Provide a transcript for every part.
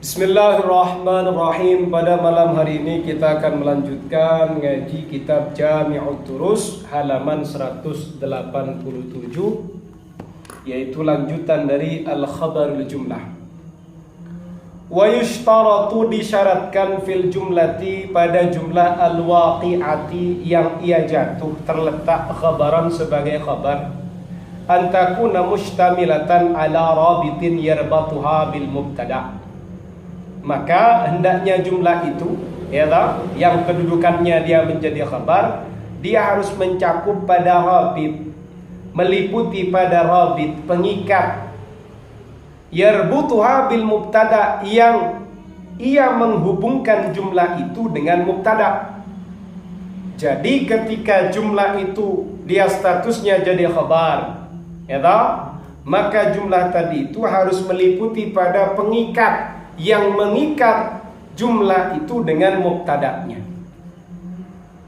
Bismillahirrahmanirrahim. Pada malam hari ini kita akan melanjutkan ngaji kitab Jami'ut Durus halaman 187, yaitu lanjutan dari Al-Khabarul Jumlah. Wa yushtaratu, disyaratkan fil jumlati, pada jumlah al-waqi'ati yang ia jatuh terletak khabaran sebagai khabar, antakuna mustamilatan ala rabitin yarbatuha bil mubtada'. Maka hendaknya jumlah itu, yang kedudukannya dia menjadi khabar, dia harus mencakup pada rabit, meliputi pada rabit, pengikat, yarbutuha bil mubtada, yang ia menghubungkan jumlah itu dengan mubtada. Jadi ketika jumlah itu dia statusnya jadi khabar, maka jumlah tadi itu harus meliputi pada pengikat yang mengikat jumlah itu dengan mubtada'nya.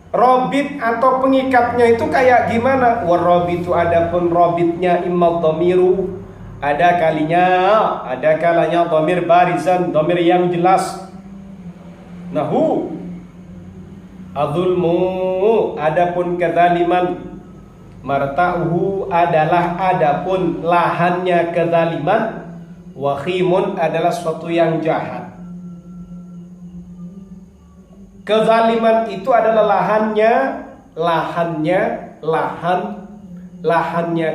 Robit atau pengikatnya itu kayak gimana? Warobit itu ada pun robitnya imma dhamiru, ada kalanya dhamir barizan, dhamir yang jelas. Nahu adzulmu, adapun kezaliman. Marta'uhu adalah adapun lahannya kezaliman. Wakhimun adalah sesuatu yang jahat. Kezaliman itu adalah lahannya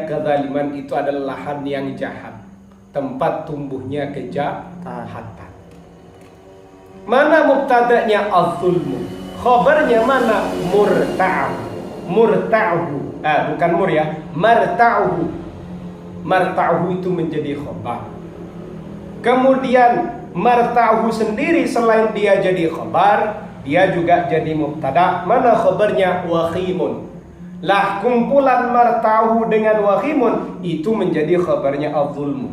kezaliman itu adalah lahan yang jahat, tempat tumbuhnya kejahatan. Mana mubtada'nya az-zulmu, khabarnya mana? Murta'uhu. Bukan mur ya, marta'uhu itu menjadi khabar. Kemudian marta'uhu sendiri selain dia jadi khabar, dia juga jadi mubtada. Mana khabarnya? Wakhimun. Lah kumpulan marta'uhu dengan wakhimun itu menjadi khabarnya az-zulmu.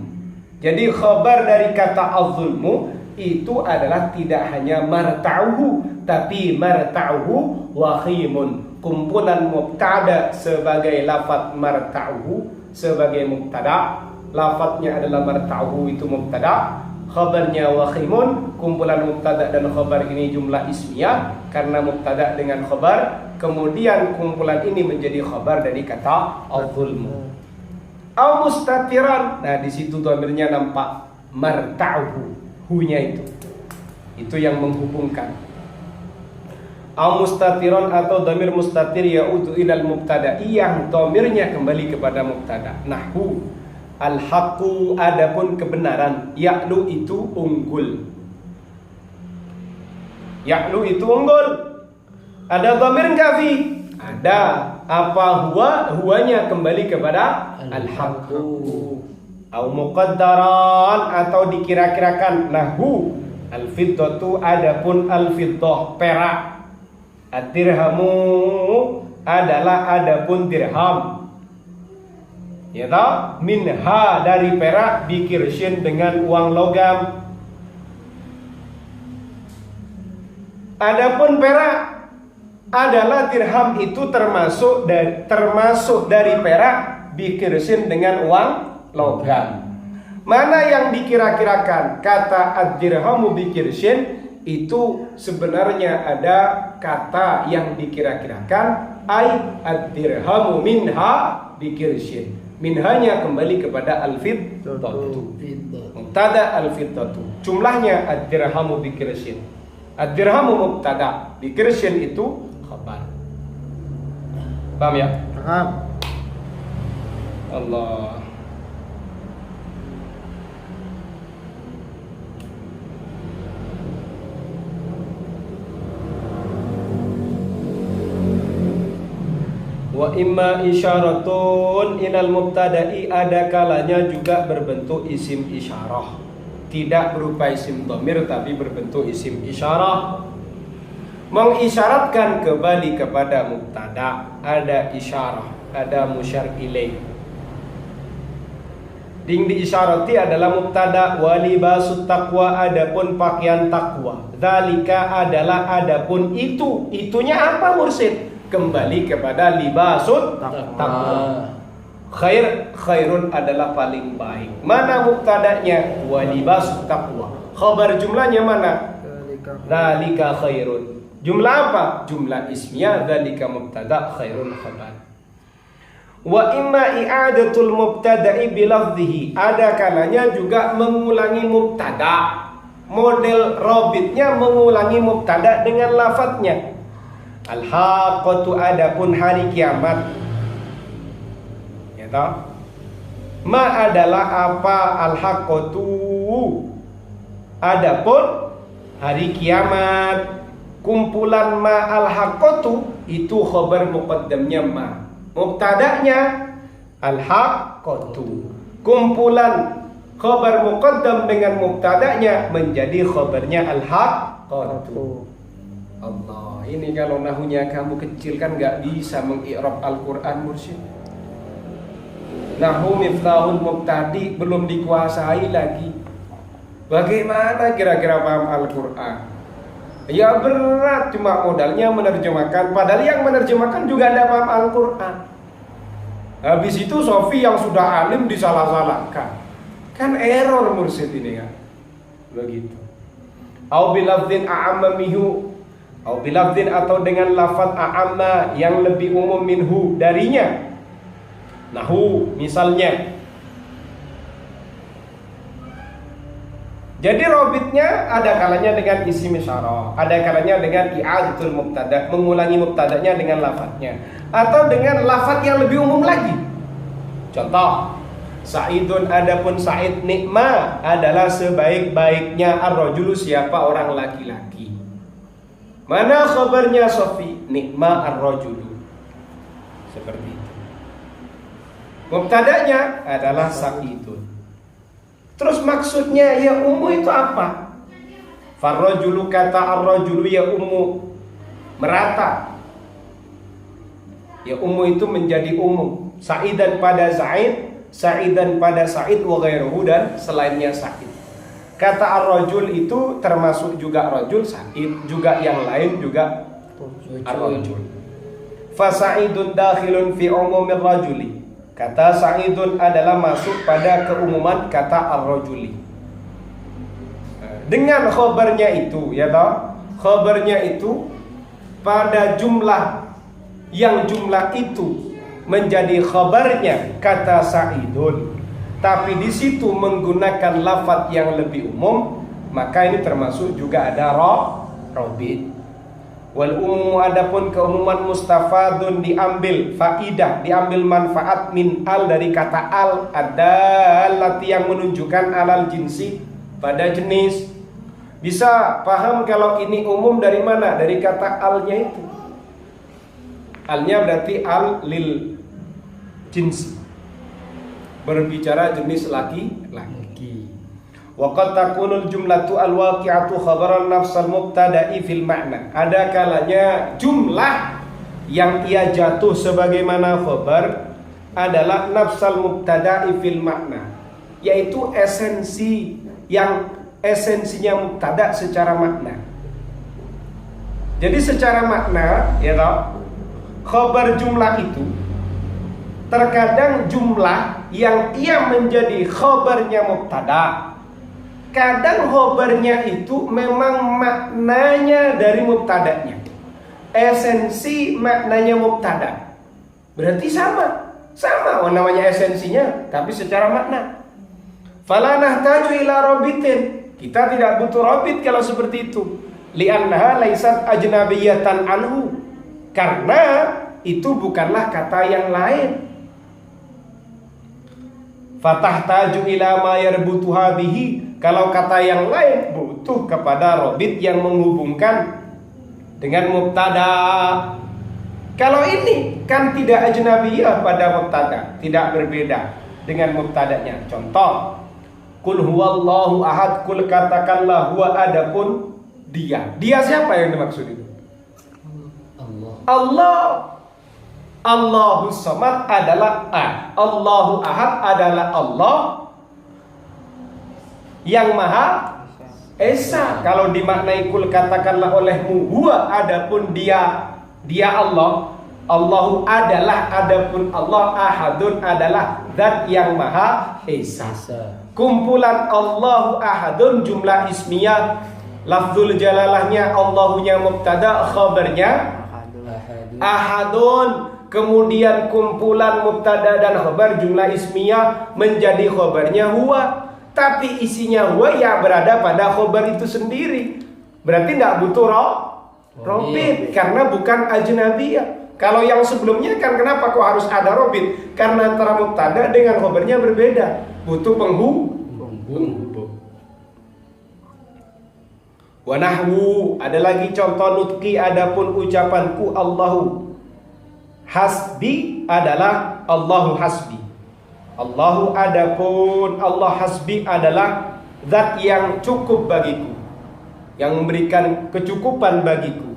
Jadi khabar dari kata az-zulmu itu adalah tidak hanya marta'uhu, tapi marta'uhu wakhimun. Kumpulan mubtada sebagai lafaz marta'uhu sebagai mubtada. Lafadznya adalah marta'uhu itu mubtada, khabarnya wakhimun. Kumpulan mubtada dan khabar ini jumlah ismiyah karena mubtada dengan khabar. Kemudian kumpulan ini menjadi khabar dari kata az-zulmu. Au mustatiran. Nah, di situ dhamirnya nampak marta'uhu, hu-nya itu yang menghubungkan. Au mustatiran atau dhamir mustatir ya'udu ilal mubtada'i, yang dhamirnya kembali kepada mubtada. Nahwu al-haqqu, adapun kebenaran. Ya'lu itu unggul. Ya'lu itu unggul. Ada dhamir enggak fi? Ada. Apa huwa? Huwanya kembali kepada al-haqqu. Au muqaddaran atau dikira-kirakan. Nahwu al-fiddatu, adapun al-fiddah perak. Ad-dirhamu adalah adapun dirham. Minha dari perak, bikirshin dengan uang logam. Adapun perak adalah dirham itu termasuk dari perak, bikirshin dengan uang logam. Mana yang dikira-kirakan? Kata ad-dirhamu bikirshin itu sebenarnya ada kata yang dikira-kirakan, ay ad-dirhamu minha bikirshin. Minhanya kembali kepada al-fiddatu. Mubtada al-fiddatu. Jumlahnya ad-dirhamu bikirshin. Ad-dirhamu mubtada, bikirshin itu khabar. Paham ya? Paham. Allah. Wa imma isyaratun ilal mubtada'i, ada kalanya juga berbentuk isim isyarah, tidak berupa isim dhamir tapi berbentuk isim isyarah, mengisyaratkan kembali kepada mubtada. Ada isyarah, ada musyar ilaih. Ding diisyarati adalah mubtada. Wa libasut taqwa, adapun pakaian takwa. Dzalika adalah adapun itu. Itunya apa mursid? Kembali kepada libasut taqwa. Khairun adalah paling baik. Mana mubtadanya? Wa libasut taqwa. Khabar jumlahnya mana? Dzalika khairun. Jumlah apa? Jumlah ismiyah dzalika mubtada khairun khabar. Wa imma i'adatul mubtada'i bilafdhihi. Ada kalanya juga mengulangi mubtada. Model robitnya mengulangi mubtada dengan lafadznya. Al-haqqatu adapun hari kiamat. Ya toh? Ma adalah apa al-haqqatu? Adapun hari kiamat. Kumpulan ma al-haqqatu itu khabar muqaddamnya ma. Mubtada'nya al-haqqatu. Kumpulan khabar muqaddam dengan mubtada'nya menjadi khabarnya al-haqqatu. Allah, ini kalau nahunya kamu kecil kan gak bisa mengi'rab Al-Quran mursyid. Nahu miftahul mubtadi belum dikuasai lagi. Bagaimana kira-kira paham Al-Quran? Ya berat, cuma modalnya menerjemahkan. Padahal yang menerjemahkan juga tidak paham Al-Quran. Habis itu Sofi yang sudah alim disalah-salahkan. Kan error mursyid ini kan. Begitu. Au bilafdin a'amma minhu. Au bilafdin atau dengan lafaz a'amma yang lebih umum minhu darinya. Nahu misalnya. Jadi robitnya ada kalanya dengan isim isyarah, ada kalanya dengan i'adatul mubtada, mengulangi mubtadanya dengan lafadznya, atau dengan lafadz yang lebih umum lagi. Contoh, Sa'idun adapun Sa'id nikma adalah sebaik-baiknya ar-rajulu siapa orang laki-laki. Mana khabarnya Sofi? Nikma ar-rajulu. Seperti itu. Mubtadanya adalah Sa'idun. Terus maksudnya ya ummu itu apa? Farrajulu kata ar-rajulu ya ummu merata. Ya ummu itu menjadi umum. Sa'idan pada Sa'id, Sa'idan pada Sa'id wa ghairuhu dan selainnya Sa'id. Kata ar-rajul itu termasuk juga rajul, Sa'id juga yang lain juga ar-rajul. Fa Sa'idun dakhilun fi umumir rajuli. Kata Sa'idun adalah masuk pada keumuman kata ar-rajuli. Dengan khabarnya itu, ya toh? Khabarnya itu pada jumlah yang jumlah itu menjadi khabarnya kata Sa'idun, tapi di situ menggunakan lafadz yang lebih umum, maka ini termasuk juga ada robit. Wal umum adapun keumuman mustafadun diambil faidah, diambil manfaat min al dari kata al adallati yang menunjukkan alal jinsi pada jenis. Bisa paham kalau ini umum dari mana? Dari kata alnya itu. Alnya berarti al lil jinsi, berbicara jenis laki-laki. Wa qad takunul jumlatu al-waqi'atu khabaran nafsal mubtada'i fil ma'na. Ada kalanya jumlah yang ia jatuh sebagaimana khabar adalah nafsal mubtada'i fil ma'na, yaitu esensi yang esensinya mubtada secara makna. Jadi secara makna, ya toh, khabar jumlah itu terkadang jumlah yang ia menjadi khabarnya mubtada, kadang khabarnya itu memang maknanya dari mubtadanya. Esensi maknanya mubtada. Berarti sama namanya esensinya, tapi secara makna. Fala nahtaju ila rabitin. Kita tidak butuh rabit kalau seperti itu. Li'annaha laisat ajnabiyatan anhu. Karena itu bukanlah kata yang lain. Fatahtaju ila ma yarbutuha bihi. Kalau kata yang lain butuh kepada robit yang menghubungkan dengan mubtada. Kalau ini kan tidak ajnabiyah pada mubtada, tidak berbeda dengan mubtadanya. Contoh, kul huwallahu ahad, kul katakanlah huwa adapun dia. Dia siapa yang dimaksud itu? Allah. Allahus samad adalah A. Allahu ahad adalah Allah yang maha esa. Kalau dimaknai kul katakanlah olehmu huwa adapun dia Allah, Allahu adalah, adapun Allah, ahadun adalah zat yang maha esa. Kumpulan Allahu ahadun jumlah ismiyah, lafzul jalalahnya Allahunya mubtada, khabarnya ahadun. Kemudian kumpulan mubtada dan khabar jumlah ismiyah menjadi khabarnya huwa. Tapi isinya huwa ya berada pada khabar itu sendiri. Berarti tidak butuh robit karena bukan ajnabiyah. Kalau yang sebelumnya kan kenapa kok harus ada robit? Karena antara mubtada dengan khabarnya berbeda, butuh penghubung. Wa nahwu, ada lagi contoh nutqi, adapun ucapanku Allahu hasbi adalah Allahu hasbi. Allahu adapun Allah hasbi adalah zat yang cukup bagiku, yang memberikan kecukupan bagiku.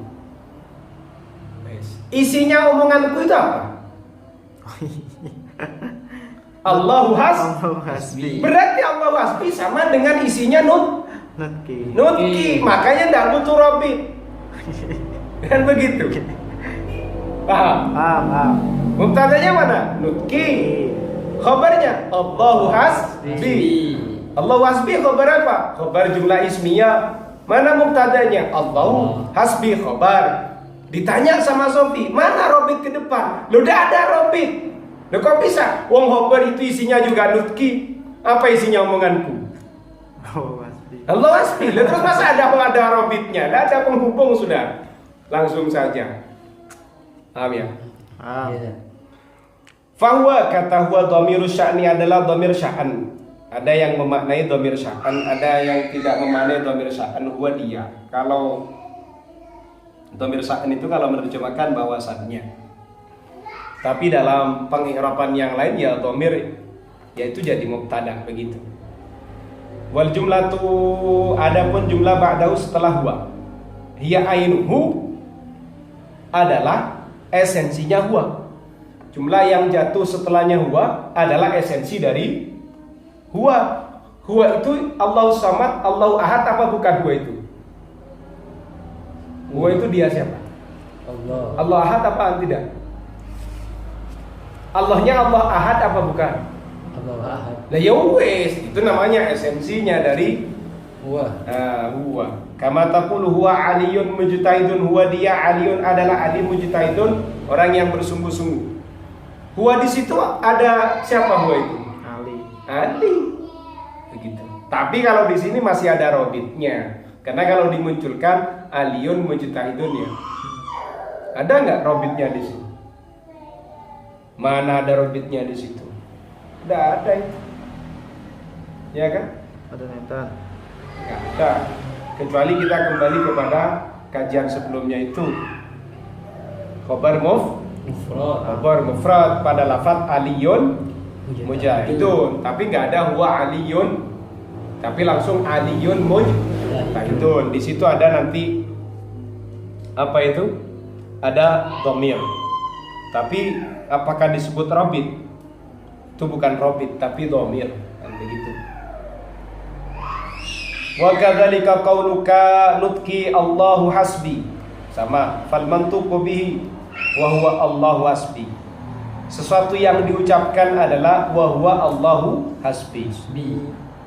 Isinya omonganku itu apa? Allahu hasbi. Berarti Allahu hasbi sama dengan isinya nutqi. Makanya tidak butuh robit. Kan begitu. Paham? Mubtadanya mana? Nutqi. Khabarnya Allahu hasbi. Allahu hasbi khabar apa? Khabar jumlah ismiyah. Mana mubtadanya? Allahu hasbi khabar. Ditanya sama Sofi, mana robit ke depan? Loh, udah ada robit. Loh, kok bisa? Wong khabar itu isinya juga nutqi. Apa isinya omonganku? Allah waspi. Terus masa ada robitnya? Ada penghubung sudah. Langsung saja. Paham ya? Fahuwa, kata huwa dhamiru sya'ni adalah dhamir sya'an. Ada yang memaknai dhamir sya'an, ada yang tidak memaknai dhamir sya'an. Huwa dia. Kalau dhamir sya'an itu kalau menerjemahkan bahwasannya. Tapi dalam pengi'raban yang lain ya dhamir yaitu jadi mubtada begitu. Wal jumlatu, adapun jumlah ba'dahu setelah huwa, hiya ainuhu adalah esensinya huwa. Jumlah yang jatuh setelahnya huwa adalah esensi dari huwa. Huwa itu Allahu samad, Allahu ahad, apa bukan huwa itu? Huwa itu dia siapa? Allah. Allah ahad apa tidak? Allahnya Allah ahad apa bukan? Allah ahad. Lah ya wes, itu namanya esensinya dari huwa. Huwa. Kama taqulu huwa aliyun mujtahidun, huwa dia aliyun adalah alim mujtahidun, orang yang bersungguh-sungguh. Huwa di situ ada siapa huwa itu? Ali. Begitu. Tapi kalau di sini masih ada robitnya. Karena kalau dimunculkan aliyun mujtahidun ya. Ada nggak robitnya di sini? Mana ada robitnya di situ? Tidak ada itu. Ya kan? Ada netan. Nggak ada. Kecuali kita kembali kepada kajian sebelumnya itu. Khobar mufrad pada lafaz aliyun mujahidun, tapi nggak ada huwa aliyun, tapi langsung aliyun mujahidun. Di situ ada nanti apa itu? Ada dhamir. Tapi apakah disebut robit? Itu bukan robit, tapi dhamir. Kan begitu. Wa kadzalika qauluka nutqi Allahu hasbi. Sama, fal mantuqu bihi wa huwa Allahu hasbi. Sesuatu yang diucapkan adalah wa huwa Allahu hasbi.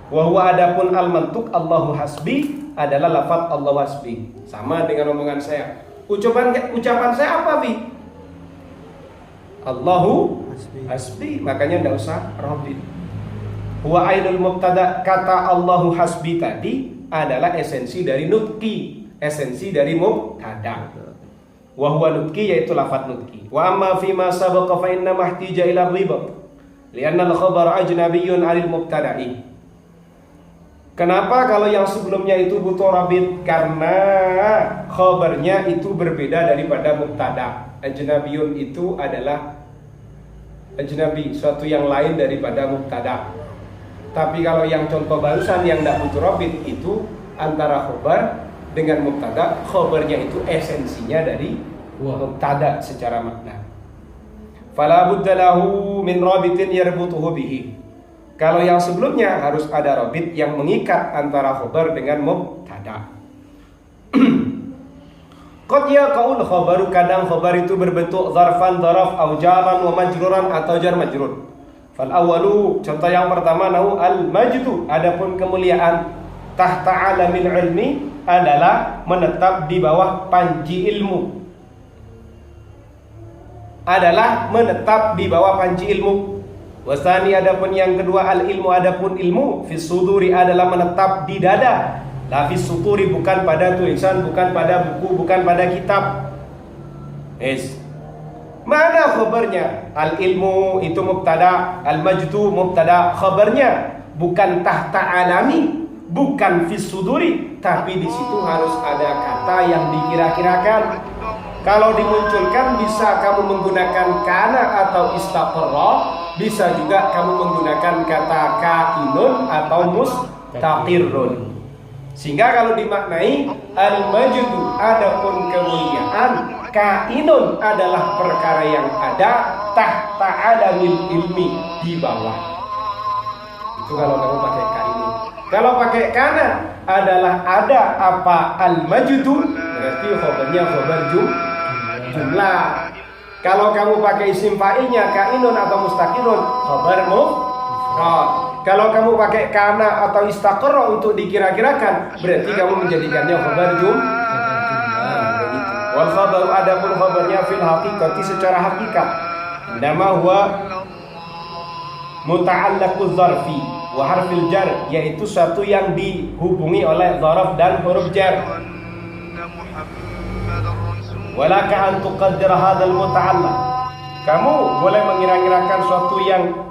Wa huwa adapun al mantuq Allahu hasbi adalah lafaz Allahu hasbi. Sama dengan omongan saya. Ucapan saya apa, Bi? Allahu hasbi. Makanya enggak usah robit. Huwa ainul mubtada, kata Allahu hasbi tadi adalah esensi dari nutqi, esensi dari mubtada. Wa huwa nutqi yaitu lafaz nutqi. Wa amma fi ma sabaqa fa inna mahtija ila ribat. Lianna al-khabar ajnabiyyun 'anil mubtada'i. Kenapa kalau yang sebelumnya itu butuh rabit? Karena khabarnya itu berbeda daripada mubtada. Ajnabiyyun itu adalah ajnabi, suatu yang lain daripada mubtada. Tapi kalau yang contoh barusan yang tidak butuh robit itu antara khobar dengan mubtada, khobarnya itu esensinya dari mubtada secara makna. Fala budda lahu min rabitin yarbutuhu bihi. Kalau yang sebelumnya harus ada robit yang mengikat antara khobar dengan mubtada. Qad yaqaul khabaru, kadang khabar itu berbentuk zarfan, zaraf, au jaran wa majruran atau jar majrur. Fal awwalu, contoh yang pertama nahu al majdu, adapun kemuliaan tahta alamil ilmi adalah menetap di bawah panji ilmu. Adalah menetap di bawah panji ilmu. Wasani, adapun yang kedua al ilmu, adapun ilmu fis suduri adalah menetap di dada. Lafis suturi, bukan pada tulisan, bukan pada buku, bukan pada kitab. Mana khabarnya? Al ilmu itu mubtada, al majdu mubtada, khabarnya bukan tahta alami, bukan fis suduri, tapi di situ harus ada kata yang dikira-kirakan. Kalau dimunculkan bisa kamu menggunakan kana atau istaqarra, bisa juga kamu menggunakan kata kainun atau mustaqirrun. Sehingga kalau dimaknai al-majdu, adapun kemuliaan, kainun adalah perkara yang ada, tahta alamil ilmi, di bawah. Itu kalau kamu pakai kainun. Kalau pakai kana adalah ada apa al-majdu, berarti khabarnya khabar jumlah. Kalau kamu pakai isim fa'ilnya kainun atau mustaqirun, khabar mufrad. Kalau kamu pakai kana atau istaqarra untuk dikira-kirakan, berarti kamu menjadikannya khabar begitu. Wal khabaru, adapun khabarnya fil haqiqati, secara hakikat, nama huwa muta'allaquz zarfi wa harfil jar, yaitu satu yang dihubungi oleh zaraf dan huruf jar. Walaka an tuqaddir hadzal muta'allaq, kamu boleh mengira-kirakan suatu yang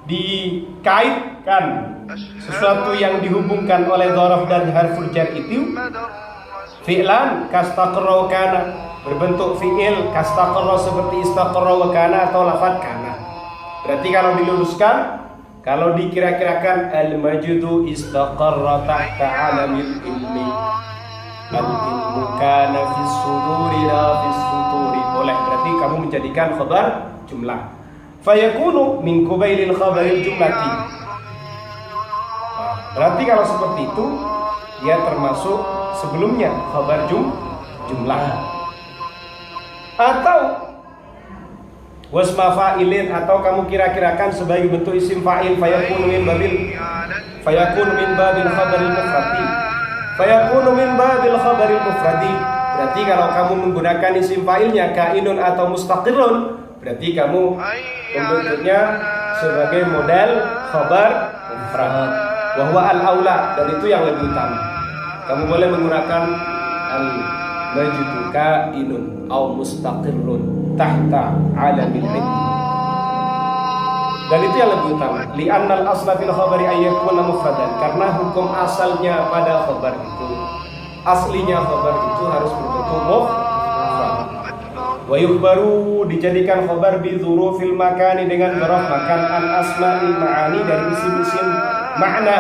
dikaitkan, sesuatu yang dihubungkan oleh dzaraf dan harful jar itu fi'lan kastaqarra kana, berbentuk fi'il kastaqarra seperti istaqarra wa kana atau lafaz kana. Berarti kalau diluruskan, kalau dikira-kirakan al-majdu istaqarra tahta alamil ilmi, al-ilmu kana fis suduri la fis suturi, boleh. Berarti kamu menjadikan khabar jumlah. Fayakunu min kubailil khabaril jumlati. Berarti kalau seperti itu, dia termasuk sebelumnya khabar jumlah. Atau wasma fa'ilin, atau kamu kira-kirakan sebagai bentuk isim fa'il, fayakunu min babil khabaril mufradi. Fayakunu min babil khabaril mufradi. Berarti kalau kamu menggunakan isim fa'ilnya kainun atau mustaqirrun, berarti kamu membentuknya sebagai model khabar mufrad. Wa huwa al-aula, dan itu yang lebih utama. Kamu boleh menggunakan al-majdu kainun au mustaqirrun tahta alamil ilmi, dan itu yang lebih utama. Li'annal asla fil khabari ayyakuna mufradan, karena hukum asalnya pada khabar itu, aslinya khabar itu harus berbentuk mufrad. Wa yukhbaru, dijadikan khabar bi dzurufil makani, dengan dzaraf makan, an asma'il ma'ani, dari isim-isim makna,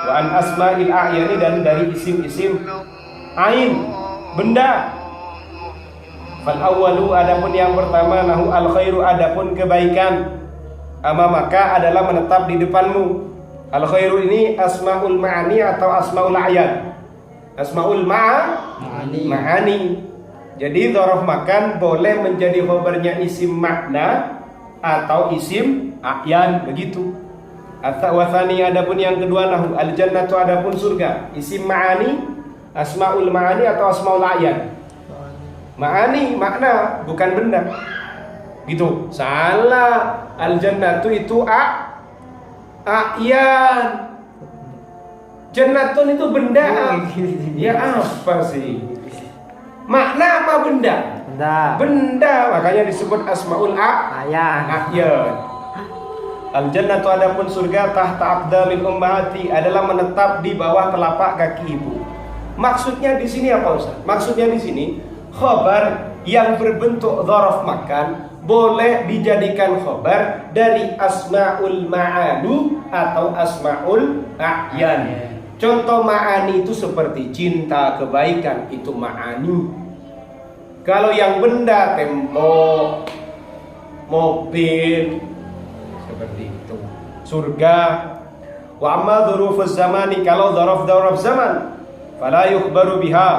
wa an asma'il a'yani, dan dari isim-isim ain, benda. Fal awwalu, adapun yang pertama, nahu al khairu, adapun kebaikan, amamaka, adalah menetap di depanmu. Al khairu ini asma'ul ma'ani atau asma'ul a'yan. Asma'ul ma'ani. Jadi dzaraf makan boleh menjadi khabarnya isim makna atau isim a'yan, begitu. At-tawasani, adapun yang kedua, nahu al jannatu, adapun surga, isim ma'ani, asmaul ma'ani atau asmaul a'yan. Ma'ani makna, bukan benda. Gitu. Salah. Al jannatu itu a'yan. Jannatun itu benda. Ya apa sih? Makna apa benda? Benda, makanya disebut asmaul a'yan. Al jannatu, adapun surga, tahta aqdamil ummahati, adalah menetap di bawah telapak kaki ibu. Maksudnya di sini apa Ustaz? Maksudnya di sini khabar yang berbentuk dzaraf makan boleh dijadikan khabar dari asmaul ma'ani atau asmaul a'yan. Contoh ma'ani itu seperti cinta, kebaikan, itu ma'ani. Kalau yang benda, tembok, mobil, seperti itu. Surga. Wa amma dzurufuz zamani, kalau dzaraf zaman, fala yukhbaru biha,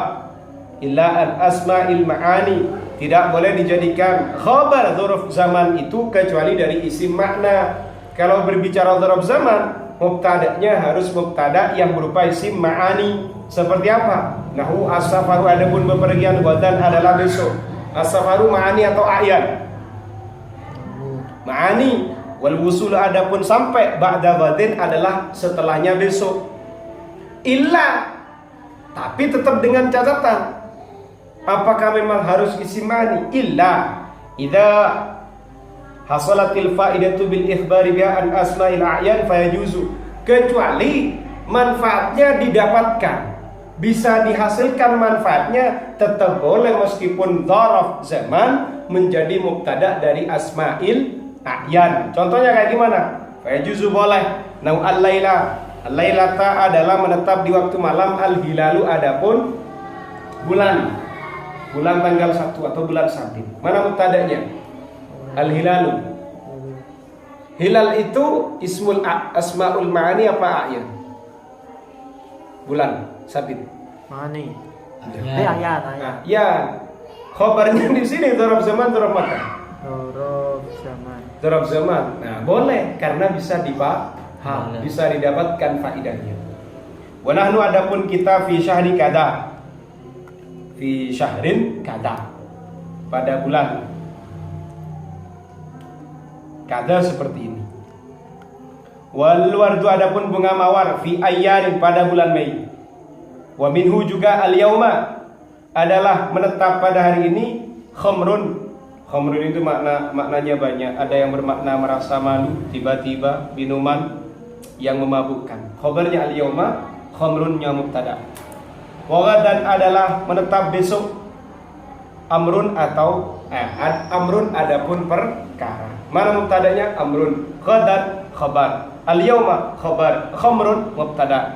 illa an asma'il ma'ani. Tidak boleh dijadikan khabar dzaraf zaman itu kecuali dari isim makna. Kalau berbicara dzaraf zaman, mubtada'nya harus mubtada' yang berupa isim ma'ani. Seperti apa? Nahu as-safaru, adapun bepergian, ghadan adalah besok. As-safaru ma'ani atau a'yan. Ma'ani wal wusul, adapun sampai, ba'da ghadin adalah setelahnya besok. Illa, tapi tetap dengan catatan. Apakah memang harus isim ma'ani? Illa idza hasalatil fa'idatu bil ikhbari biha an asma'il a'yan fayajuzu. Kecuali manfaatnya didapatkan, bisa dihasilkan manfaatnya, tetap boleh meskipun dzaraf zaman menjadi mubtada dari asma'il a'yan. Contohnya kayak gimana? Fayajuzu boleh. Nau al-laila, al-lailata adalah menetap di waktu malam, al-hilalu adapun bulan. Bulan tanggal 1 atau bulan sabit. Mana mubtada'nya? Al-hilalu. Hilal itu ismul asmaul ma'ani apa a'yan? Bulan sabit. Ma'ani. Ayat. Nah, ya. Khabarnya di sini dzaraf zaman, dzaraf makan. Dzaraf zaman. Dzaraf zaman. Nah, boleh karena bisa dipaham, bisa didapatkan faidahnya. Wa nahnu adapun kita fi syahri kada. Fi syahrin kada, pada bulan kada seperti ini. Wal wardu adapun bunga mawar fi ayyarin pada bulan Mei. Wa minhu juga al yauma adalah menetap pada hari ini. Khamrun, khamrun itu maknanya banyak. Ada yang bermakna merasa malu, tiba-tiba minuman yang memabukkan. Khabarnya al yauma, khamrunnya mubtada. Wagadan adalah menetap besok. Amrun atau amrun adapun perkara. Mana mubtadanya? Amrun. Ghadan khabar. Al-yauma khabar. Khamrun mubtada.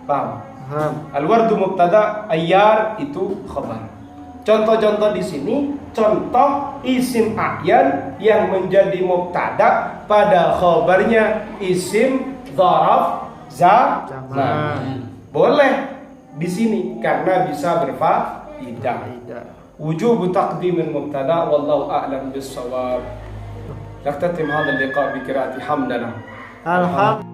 Paham? Al-wardu mubtada, ayyar itu khabar. Contoh-contoh di sini, contoh isim a'yan yang menjadi mubtada pada khabarnya isim dzaraf zaman. Boleh di sini karena bisa berfaedah. Wujub taqdim al-mubtada wallahu a'lam bis-shawab. Naqtatim hadha al-liqa bi qira'ati hamdana. Alhamdulillah.